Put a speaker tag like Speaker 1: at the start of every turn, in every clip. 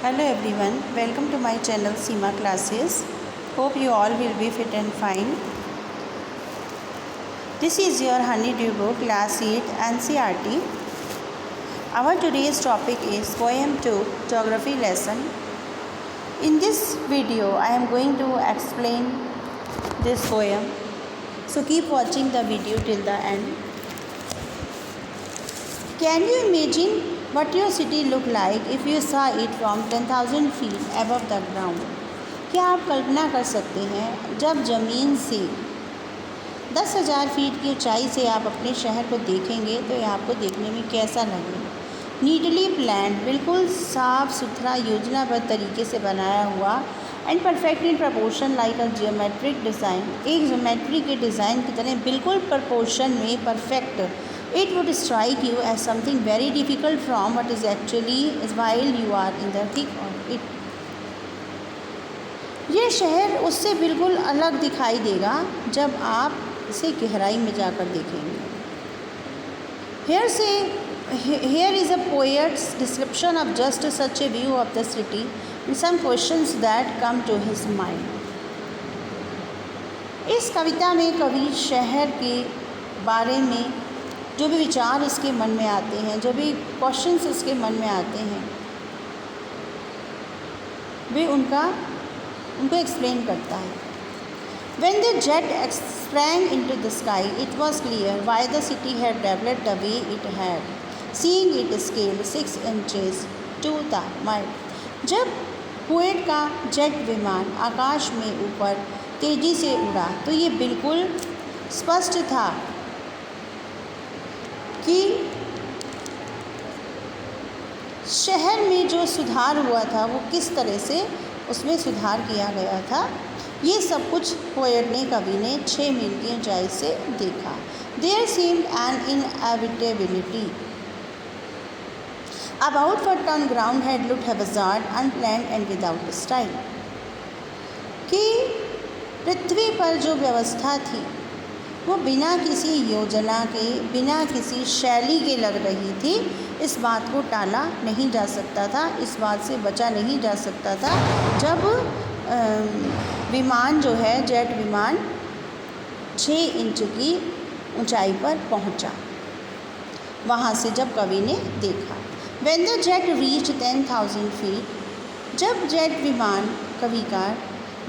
Speaker 1: Hello everyone, welcome to my channel Seema Classes. Hope you all will be fit and fine. This is your Honeydew book, Class 8 NCERT. Our today's topic is Poem 2, Geography lesson. In this video, I am going to explain this poem. So keep watching the video till the end. Can you imagine what your city look like if you saw it from 10,000 feet above the ground? क्या आप कल्पना कर सकते हैं जब ज़मीन से 10,000 feet की ऊंचाई से आप अपने शहर को देखेंगे तो यह आपको देखने में कैसा लगेगा? नीटली प्लान्ड, बिल्कुल साफ सुथरा योजनाबद्ध तरीके से बनाया हुआ and perfect in proportion like a geometric design, एक ज्योमेट्री के डिज़ाइन की तरह बिल्कुल प्रपोर्शन में perfect. It would strike you as something very difficult from what is actually is while you are in the thick of it. यह शहर उससे बिल्कुल अलग दिखाई देगा जब आप इसे गहराई में जाकर देखेंगे. Here is a poet's description of just such a view of the city and some questions that come to his mind. इस कविता में कवि शहर के बारे में जो भी विचार इसके मन में आते हैं, जो भी क्वेश्चंस इसके मन में आते हैं, वे उनको एक्सप्लेन करता है. When the jet sprang into the sky, it was clear why the city had developed the way it had, seeing it scale 6 inches to the mile. जब पोएट का जेट विमान आकाश में ऊपर तेज़ी से उड़ा तो ये बिल्कुल स्पष्ट था कि शहर में जो सुधार हुआ था वो किस तरह से उसमें सुधार किया गया था. ये सब कुछ पोएट ने, कवि ने 6 मील की ऊंचाई से देखा. There seemed an inevitability about what on ground had looked haphazard, unplanned and without style. कि पृथ्वी पर जो व्यवस्था थी वो बिना किसी योजना के, बिना किसी शैली के लग रही थी. इस बात को टाला नहीं जा सकता था, इस बात से बचा नहीं जा सकता था जब विमान जो है, जेट विमान 6 इंच की ऊंचाई पर पहुंचा. वहाँ से जब कवि ने देखा. When the jet reached 10,000 feet, जब जेट विमान कवि का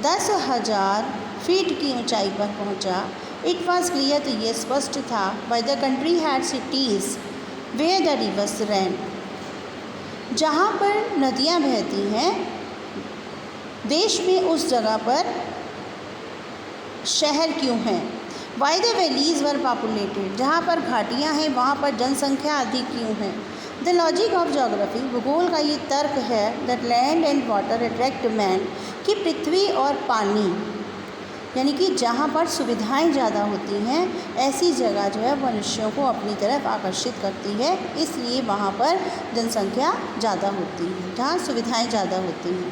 Speaker 1: 10,000 फीट की ऊंचाई पर पहुंचा, इट वॉज क्लियर, तो ये स्पष्ट था, by the country had cities where the rivers ran, जहाँ पर नदियाँ बहती हैं देश में उस जगह पर शहर क्यों हैं. Why the valleys were populated, जहाँ पर घाटियाँ हैं वहाँ पर जनसंख्या अधिक क्यों है. द लॉजिक ऑफ जोग्राफी, भूगोल का ये तर्क है, that land and water attract man, कि पृथ्वी और पानी यानी कि जहाँ पर सुविधाएं ज़्यादा होती हैं ऐसी जगह जो है मनुष्यों को अपनी तरफ आकर्षित करती है, इसलिए वहाँ पर जनसंख्या ज़्यादा होती है, जहाँ सुविधाएं ज़्यादा होती हैं.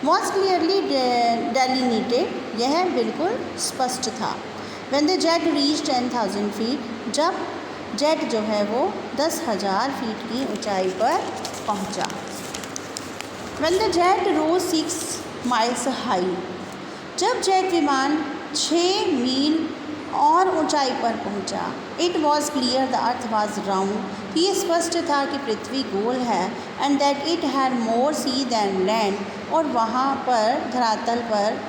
Speaker 1: वॉज क्लियरली डेलिनेटेड, यह बिल्कुल स्पष्ट था. When the jet reach 10,000 feet, जब जेट जो है वो 10,000 फीट की ऊंचाई पर पहुँचा. When the jet rose 6 miles high, जब जेट विमान 6 मील और ऊंचाई पर पहुंचा. It was clear the earth was round, ये स्पष्ट था कि पृथ्वी गोल है, and that it had more sea than land, और वहाँ पर धरातल पर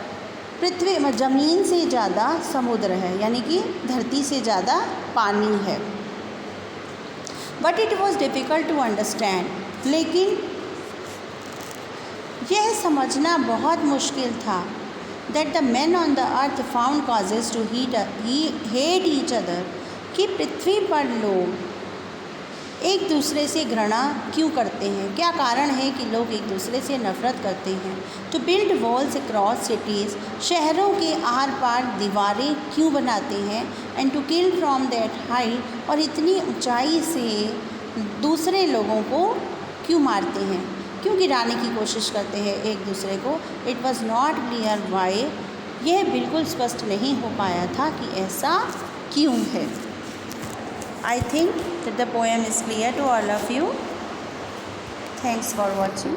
Speaker 1: पृथ्वी में ज़मीन से ज़्यादा समुद्र है, यानी कि धरती से ज़्यादा पानी है. But it was difficult to understand, लेकिन यह समझना बहुत मुश्किल था that the men on the earth found causes to hate each other, कि पृथ्वी पर लोग एक दूसरे से घृणा क्यों करते हैं, क्या कारण है कि लोग एक दूसरे से नफ़रत करते हैं. To build walls across cities, शहरों के आर पार दीवारें क्यों बनाते हैं. And to kill from that height, और इतनी ऊंचाई से दूसरे लोगों को क्यों मारते हैं, क्यों गिराने की कोशिश करते हैं एक दूसरे को. It was not clear why, यह बिल्कुल स्पष्ट नहीं हो पाया था कि ऐसा क्यों है. I think that the poem is clear to all of you. Thanks for watching.